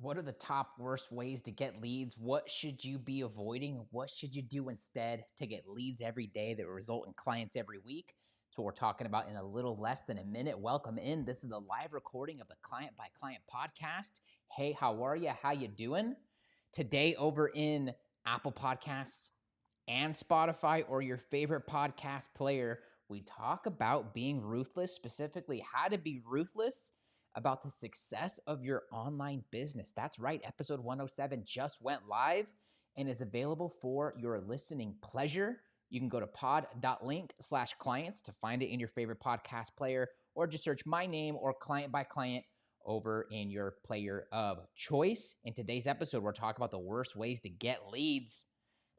What are the top worst ways to get leads? What should you be avoiding? What should you do instead to get leads every day that result in clients every week? That's what we're talking about in a little less than a minute. Welcome in. This is the live recording of the Client by Client podcast. Hey, how are you? How you doing? Today over in Apple Podcasts and Spotify or your favorite podcast player, we talk about being ruthless, specifically how to be ruthless about the success of your online business. That's right. Episode 107 just went live and is available for your listening pleasure. You can go to pod.link/clients to find it in your favorite podcast player, or just search my name or Client by Client over in your player of choice. In today's episode, we're talking about the worst ways to get leads.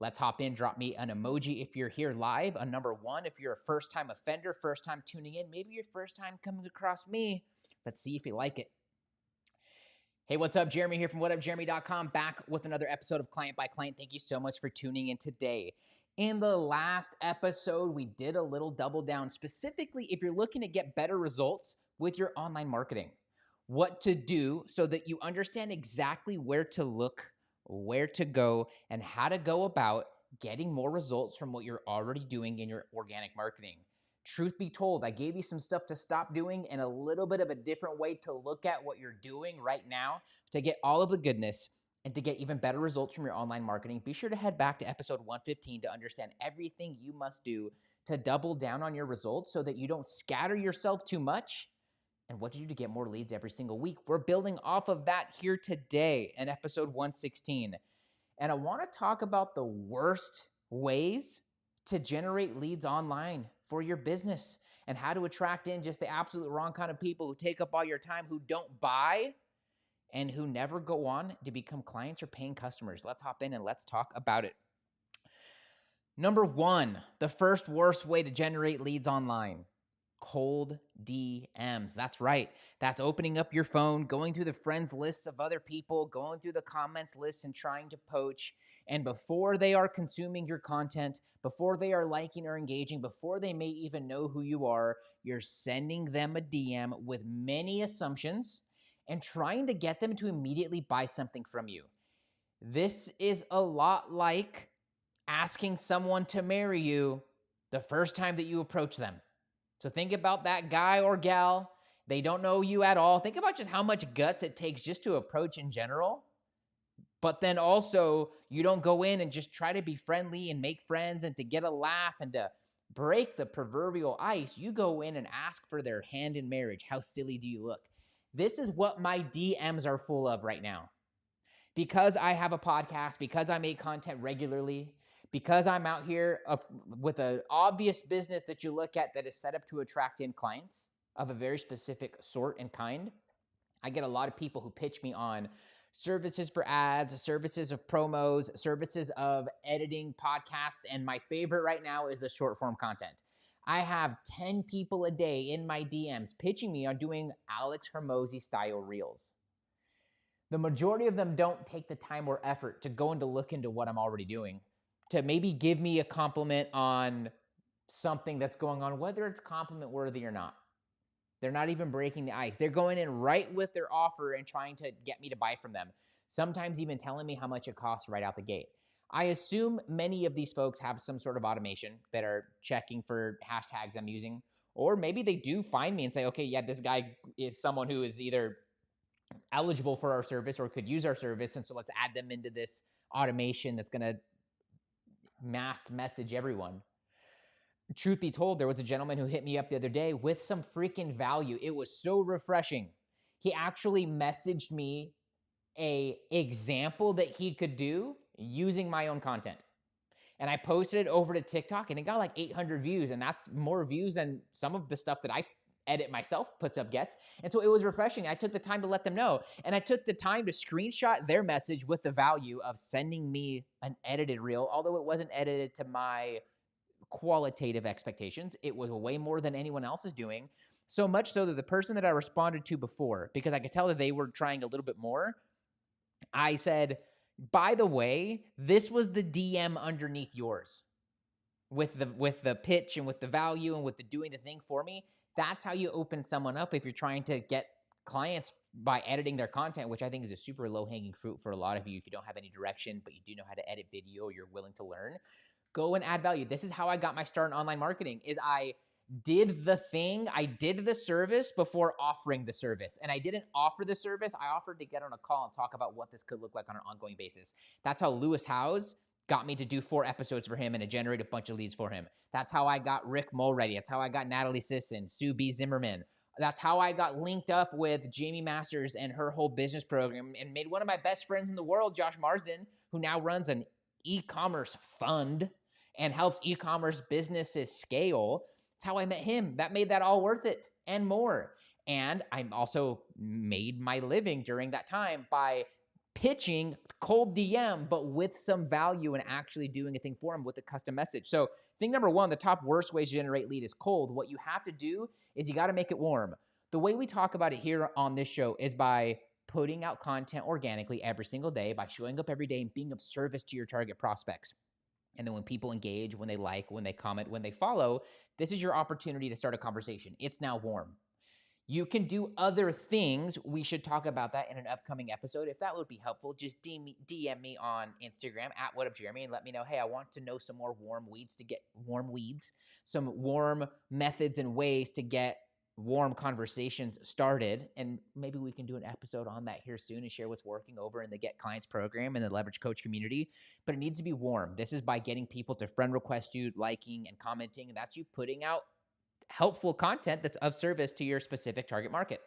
Let's hop in. Drop me an emoji if you're here live, a number 1 if you're a first-time offender, first time tuning in, maybe your first time coming across me. Let's see if you like it. Hey, what's up? Jeremy here from whatupjeremy.com, back with another episode of Client by Client. Thank you so much for tuning in today. In the last episode, we did a little double down, specifically if you're looking to get better results with your online marketing. What to do so that you understand exactly where to look, where to go, and how to go about getting more results from what you're already doing in your organic marketing. Truth be told, I gave you some stuff to stop doing and a little bit of a different way to look at what you're doing right now to get all of the goodness and to get even better results from your online marketing. Be sure to head back to episode 115 to understand everything you must do to double down on your results so that you don't scatter yourself too much, and what to do to get more leads every single week. We're building off of that here today in episode 116. And I want to talk about the worst ways to generate leads online for your business and how to attract in just the absolute wrong kind of people who take up all your time, who don't buy, and who never go on to become clients or paying customers. Let's hop in and let's talk about it. Number 1, the first worst way to generate leads online. Cold DMs. That's right. That's opening up your phone, going through the friends lists of other people, going through the comments lists and trying to poach. And before they are consuming your content, before they are liking or engaging, before they may even know who you are, you're sending them a DM with many assumptions and trying to get them to immediately buy something from you. This is a lot like asking someone to marry you the first time that you approach them. So think about that guy or gal. They don't know you at all. Think about just how much guts it takes just to approach in general. But then also, you don't go in and just try to be friendly and make friends and to get a laugh and to break the proverbial ice. You go in and ask for their hand in marriage. How silly do you look? This is what my DMs are full of right now. Because I have a podcast, because I make content regularly, because I'm out here with an obvious business that you look at that is set up to attract in clients of a very specific sort and kind, I get a lot of people who pitch me on services for ads, services of promos, services of editing podcasts, and my favorite right now is the short form content. I have 10 people a day in my DMs pitching me on doing Alex Hormozi style reels. The majority of them don't take the time or effort to go and to look into what I'm already doing, to maybe give me a compliment on something that's going on, whether it's compliment worthy or not. They're not even breaking the ice. They're going in right with their offer and trying to get me to buy from them, sometimes even telling me how much it costs right out the gate. I assume many of these folks have some sort of automation that are checking for hashtags I'm using, or maybe they do find me and say, okay, yeah, this guy is someone who is either eligible for our service or could use our service, and so let's add them into this automation that's going to mass message everyone. Truth be told, there was a gentleman who hit me up the other day with some freaking value. It was so refreshing. He actually messaged me a example that he could do using my own content. And I posted it over to TikTok and it got like 800 views, and that's more views than some of the stuff that I edit myself puts up gets. And so it was refreshing. I took the time to let them know, and I took the time to screenshot their message with the value of sending me an edited reel, although it wasn't edited to my qualitative expectations. It was way more than anyone else is doing. So much so that the person that I responded to before, because I could tell that they were trying a little bit more, I said, by the way, this was the DM underneath yours with the pitch and with the value and with the doing the thing for me. That's how you open someone up if you're trying to get clients by editing their content, which I think is a super low-hanging fruit for a lot of you if you don't have any direction, but you do know how to edit video or you're willing to learn. Go and add value. This is how I got my start in online marketing, is I did the thing, I did the service before offering the service. And I didn't offer the service, I offered to get on a call and talk about what this could look like on an ongoing basis. That's how Lewis Howes got me to do 4 episodes for him and to generate a bunch of leads for him. That's how I got Rick Mulready. That's how I got Natalie Sisson, Sue B. Zimmerman. That's how I got linked up with Jamie Masters and her whole business program and made one of my best friends in the world, Josh Marsden, who now runs an e-commerce fund and helps e-commerce businesses scale. That's how I met him. That made that all worth it and more. And I also made my living during that time by pitching cold DM, but with some value and actually doing a thing for them with a custom message. So thing number one, the top worst ways to generate lead is cold. What you have to do is you got to make it warm. The way we talk about it here on this show is by putting out content organically every single day, by showing up every day and being of service to your target prospects. And then when people engage, when they like, when they comment, when they follow, this is your opportunity to start a conversation. It's now warm. You can do other things. We should talk about that in an upcoming episode. If that would be helpful, just DM me on Instagram at WhatUpJeremy and let me know, hey, I want to know some more warm weeds, some warm methods and ways to get warm conversations started. And maybe we can do an episode on that here soon and share what's working over in the Get Clients program and the Leverage Coach community. But it needs to be warm. This is by getting people to friend request you, liking and commenting. And that's you putting out helpful content that's of service to your specific target market.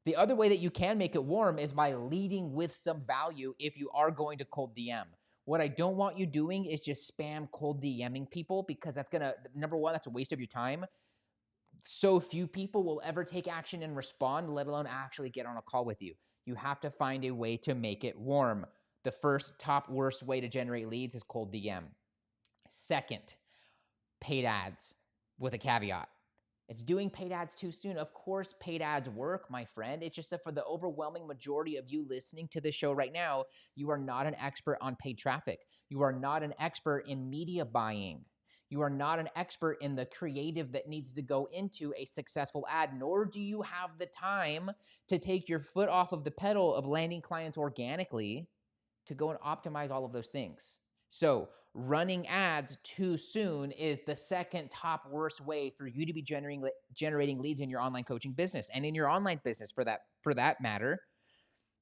The other way that you can make it warm is by leading with some value if you are going to cold DM. What I don't want you doing is just spam cold DMing people, because that's going to, number one, that's a waste of your time. So few people will ever take action and respond, let alone actually get on a call with you. You have to find a way to make it warm. The first top worst way to generate leads is cold DM. Second, paid ads. With a caveat. It's doing paid ads too soon. Of course, paid ads work, my friend. It's just that for the overwhelming majority of you listening to this show right now, you are not an expert on paid traffic. You are not an expert in media buying. You are not an expert in the creative that needs to go into a successful ad, nor do you have the time to take your foot off of the pedal of landing clients organically to go and optimize all of those things. So running ads too soon is the second top worst way for you to be generating leads in your online coaching business and in your online business for that matter.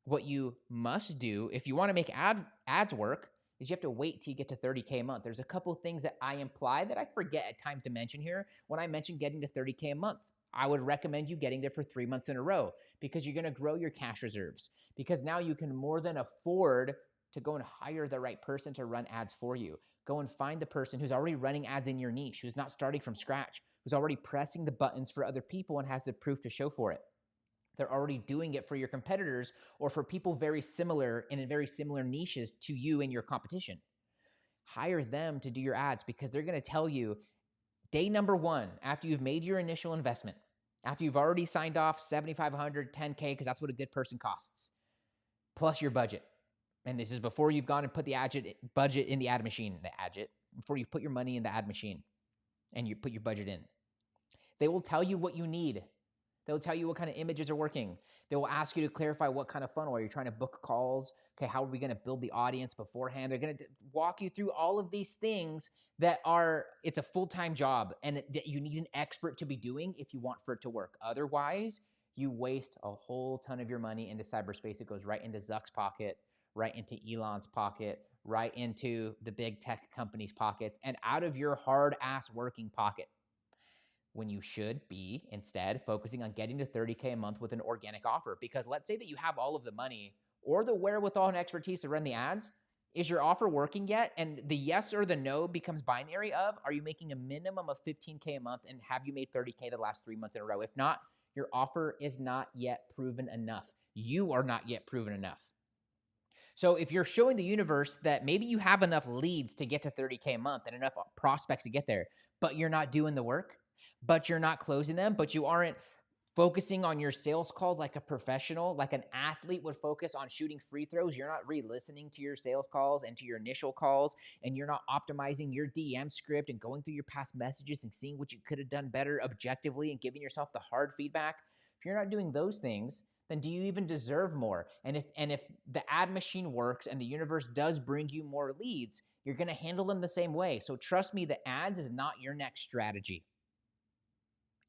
What you must do if you want to make ads work is you have to wait till you get to 30K a month. There's a couple of things that I imply that I forget at times to mention here. When I mention getting to 30K a month, I would recommend you getting there for 3 months in a row, because you're going to grow your cash reserves, because now you can more than afford to go and hire the right person to run ads for you. Go and find the person who's already running ads in your niche, who's not starting from scratch, who's already pressing the buttons for other people and has the proof to show for it. They're already doing it for your competitors or for people very similar and in very similar niches to you and your competition. Hire them to do your ads, because they're going to tell you day number one, after you've made your initial investment, after you've already signed off $7,500, $10K, because that's what a good person costs, plus your budget. And this is before you've gone and put the budget in the ad machine, before you put your money in the ad machine and you put your budget in. They will tell you what you need. They'll tell you what kind of images are working. They will ask you to clarify what kind of funnel. Are you trying to book calls? Okay, how are we going to build the audience beforehand? They're going to walk you through all of these things it's a full-time job and that you need an expert to be doing if you want for it to work. Otherwise, you waste a whole ton of your money into cyberspace. It goes right into Zuck's pocket, right into Elon's pocket, right into the big tech companies' pockets, and out of your hard-ass working pocket, when you should be instead focusing on getting to 30K a month with an organic offer. Because let's say that you have all of the money or the wherewithal and expertise to run the ads. Is your offer working yet? And the yes or the no becomes binary of, are you making a minimum of 15K a month, and have you made 30K the last 3 months in a row? If not, your offer is not yet proven enough. You are not yet proven enough. So if you're showing the universe that maybe you have enough leads to get to 30K a month and enough prospects to get there, but you're not doing the work, but you're not closing them, but you aren't focusing on your sales calls like a professional, like an athlete would focus on shooting free throws. You're not re-listening to your sales calls and to your initial calls, and you're not optimizing your DM script and going through your past messages and seeing what you could have done better objectively and giving yourself the hard feedback. If you're not doing those things, then do you even deserve more? And if the ad machine works and the universe does bring you more leads, you're going to handle them the same way. So trust me, the ads is not your next strategy,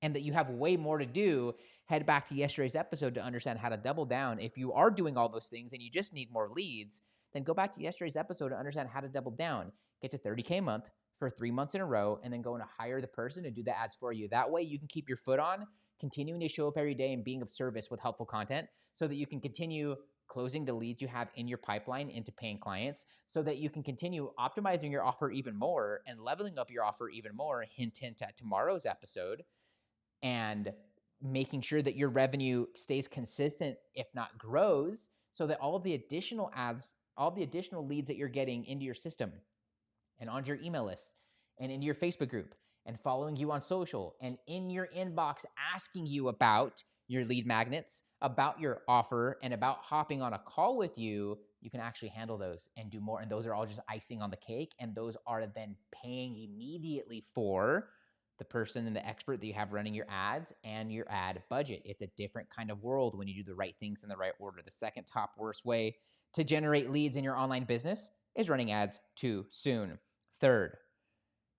and that you have way more to do. Head back to yesterday's episode to understand how to double down. If you are doing all those things and you just need more leads, then go back to yesterday's episode to understand how to double down. Get to 30K a month for 3 months in a row, and then go and hire the person to do the ads for you. That way you can keep your foot on, continuing to show up every day and being of service with helpful content, so that you can continue closing the leads you have in your pipeline into paying clients, so that you can continue optimizing your offer even more and leveling up your offer even more. Hint, hint at tomorrow's episode. And making sure that your revenue stays consistent, if not grows, so that all of the additional ads, all the additional leads that you're getting into your system and onto your email list and into your Facebook group and following you on social and in your inbox asking you about your lead magnets, about your offer, and about hopping on a call with you, you can actually handle those and do more. And those are all just icing on the cake. And those are then paying immediately for the person and the expert that you have running your ads and your ad budget. It's a different kind of world when you do the right things in the right order. The second top worst way to generate leads in your online business is running ads too soon. Third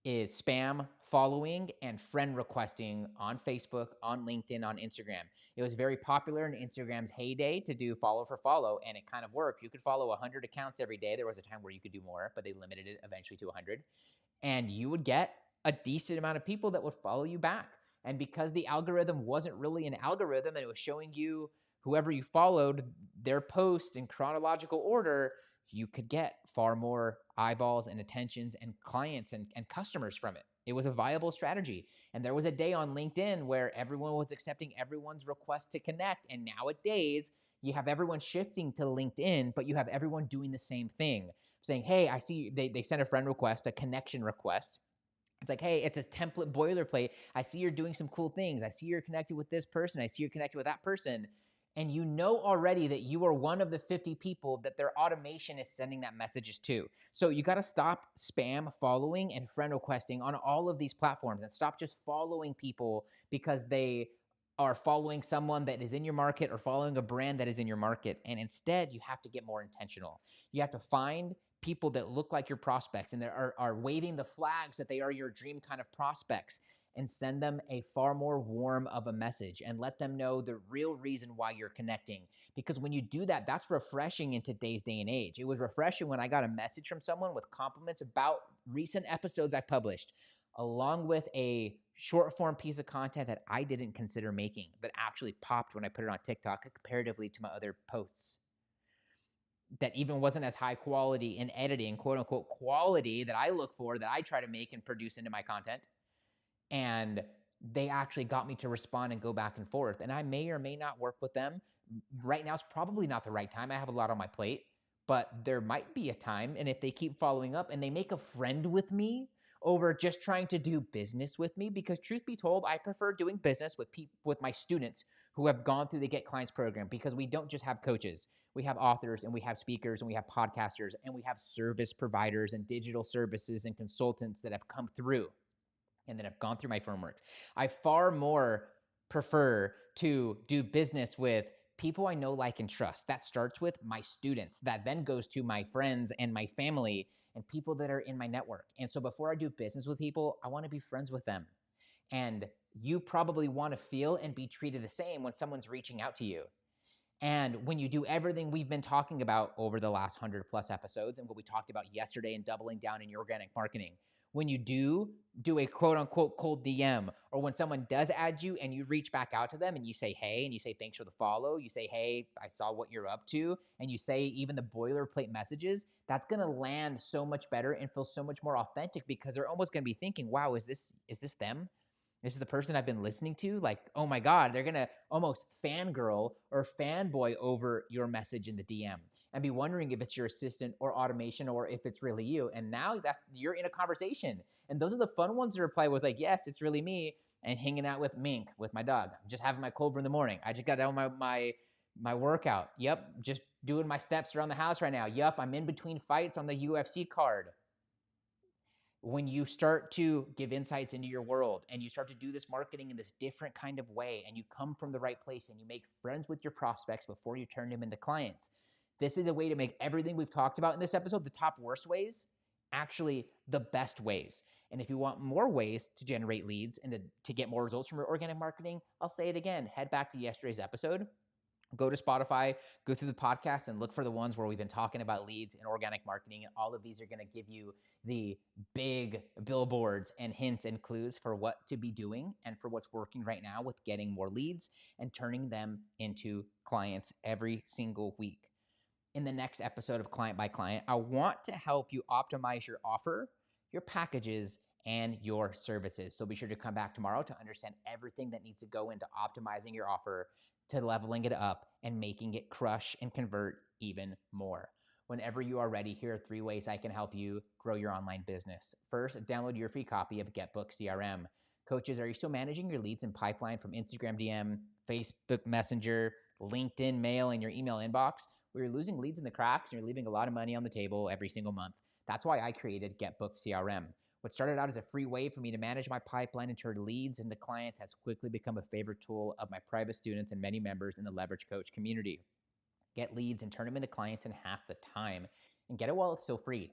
is spam following and friend requesting on Facebook, on LinkedIn, on Instagram. It was very popular in Instagram's heyday to do follow for follow, and it kind of worked. You could follow 100 accounts every day. There was a time where you could do more, but they limited it eventually to 100. And you would get a decent amount of people that would follow you back. And because the algorithm wasn't really an algorithm and it was showing you whoever you followed, their posts in chronological order, you could get far more eyeballs and attentions and clients and customers from it. It was a viable strategy. And there was a day on LinkedIn where everyone was accepting everyone's request to connect. And nowadays, you have everyone shifting to LinkedIn, but you have everyone doing the same thing, saying, hey, I see they sent a friend request, a connection request. It's like, hey, it's a template boilerplate. I see you're doing some cool things. I see you're connected with this person. I see you're connected with that person. And you know already that you are one of the 50 people that their automation is sending that messages to. So you got to stop spam following and friend requesting on all of these platforms, and stop just following people because they are following someone that is in your market or following a brand that is in your market. And instead, you have to get more intentional. You have to find people that look like your prospects and that are waving the flags that they are your dream kind of prospects, and send them a far more warm of a message and let them know the real reason why you're connecting. Because when you do that, that's refreshing in today's day and age. It was refreshing when I got a message from someone with compliments about recent episodes I published, along with a short form piece of content that I didn't consider making that actually popped when I put it on TikTok comparatively to my other posts, that even wasn't as high quality in editing, quote unquote quality, that I look for, that I try to make and produce into my content. And they actually got me to respond and go back and forth. And I may or may not work with them. Right now is probably not the right time. I have a lot on my plate, but there might be a time. And if they keep following up and they make a friend with me over just trying to do business with me, because truth be told, I prefer doing business with my students who have gone through the Get Clients program, because we don't just have coaches. We have authors and we have speakers and we have podcasters and we have service providers and digital services and consultants that have come through and that have gone through my framework. I far more prefer to do business with people I know, like, and trust. That starts with my students. That then goes to my friends and my family and people that are in my network. And so before I do business with people, I want to be friends with them. And you probably want to feel and be treated the same when someone's reaching out to you. And when you do everything we've been talking about over the last 100 plus episodes and what we talked about yesterday and doubling down in your organic marketing, when you do a quote unquote cold DM, or when someone does add you and you reach back out to them and you say, hey, and you say, thanks for the follow, you say, hey, I saw what you're up to, and you say even the boilerplate messages, that's going to land so much better and feel so much more authentic, because they're almost going to be thinking, wow, is this them? This is the person I've been listening to? Like, oh my God, they're going to almost fangirl or fanboy over your message in the DM and be wondering if it's your assistant or automation or if it's really you. And now that you're in a conversation. And those are the fun ones to reply with, like, yes, it's really me, and hanging out with Mink, with my dog. I'm just having my cold brew in the morning. I just got done my workout. Yep, just doing my steps around the house right now. Yep, I'm in between fights on the UFC card. When you start to give insights into your world and you start to do this marketing in this different kind of way, and you come from the right place and you make friends with your prospects before you turn them into clients, this is a way to make everything we've talked about in this episode, the top worst ways, actually the best ways. And if you want more ways to generate leads and to get more results from your organic marketing, I'll say it again, head back to yesterday's episode. Go to Spotify, go through the podcast, and look for the ones where we've been talking about leads and organic marketing. And all of these are going to give you the big billboards and hints and clues for what to be doing and for what's working right now with getting more leads and turning them into clients every single week. In the next episode of Client by Client, I want to help you optimize your offer, your packages, and your services. So be sure to come back tomorrow to understand everything that needs to go into optimizing your offer, to leveling it up, and making it crush and convert even more. Whenever you are ready, here are 3 ways I can help you grow your online business. First, download your free copy of GetBookedCRM. Coaches, are you still managing your leads and pipeline from Instagram DM, Facebook Messenger, LinkedIn mail, and your email inbox? Where you're losing leads in the cracks and you're leaving a lot of money on the table every single month. That's why I created GetBookedCRM. What started out as a free way for me to manage my pipeline and turn leads into clients has quickly become a favorite tool of my private students and many members in the Leverage Coach community. Get leads and turn them into clients in half the time, and get it while it's still free.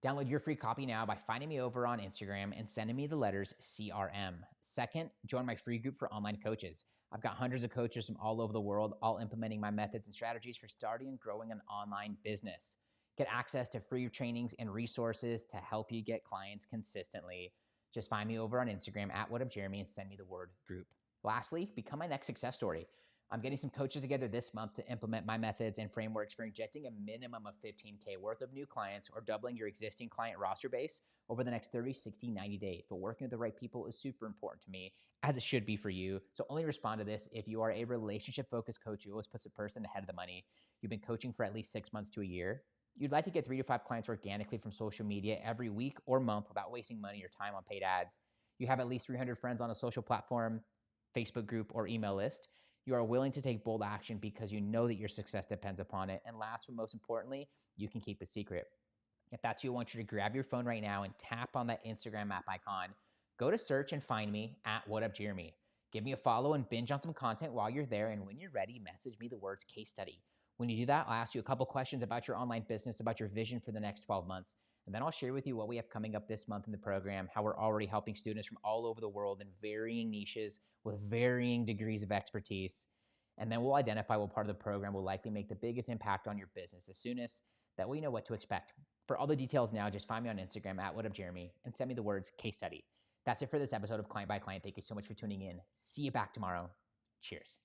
Download your free copy now by finding me over on Instagram and sending me the letters CRM. Second, join my free group for online coaches. I've got hundreds of coaches from all over the world, all implementing my methods and strategies for starting and growing an online business. Get access to free trainings and resources to help you get clients consistently. Just find me over on Instagram at WhatUpJeremy and send me the word group. Lastly, become my next success story. I'm getting some coaches together this month to implement my methods and frameworks for injecting a minimum of 15K worth of new clients or doubling your existing client roster base over the next 30, 60, 90 days. But working with the right people is super important to me, as it should be for you. So only respond to this if you are a relationship-focused coach who always puts a person ahead of the money. You've been coaching for at least 6 months to a year. You'd like to get 3 to 5 clients organically from social media every week or month without wasting money or time on paid ads. You have at least 300 friends on a social platform, Facebook group, or email list. You are willing to take bold action because you know that your success depends upon it. And last but most importantly, you can keep a secret. If that's you, I want you to grab your phone right now and tap on that Instagram app icon. Go to search and find me at WhatUpJeremy. Give me a follow and binge on some content while you're there. And when you're ready, message me the words case study. When you do that, I'll ask you a couple questions about your online business, about your vision for the next 12 months. And then I'll share with you what we have coming up this month in the program, how we're already helping students from all over the world in varying niches with varying degrees of expertise. And then we'll identify what part of the program will likely make the biggest impact on your business as soon as that way you know what to expect. For all the details now, just find me on Instagram at WhatUpJeremy and send me the words case study. That's it for this episode of Client by Client. Thank you so much for tuning in. See you back tomorrow. Cheers.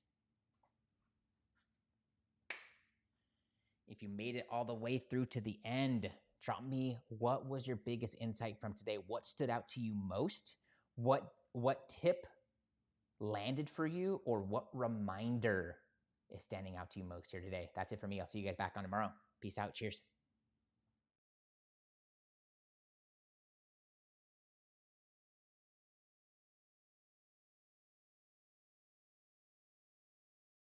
If you made it all the way through to the end, drop me what was your biggest insight from today? What stood out to you most? What tip landed for you, or what reminder is standing out to you most here today? That's it for me. I'll see you guys back on tomorrow. Peace out. Cheers.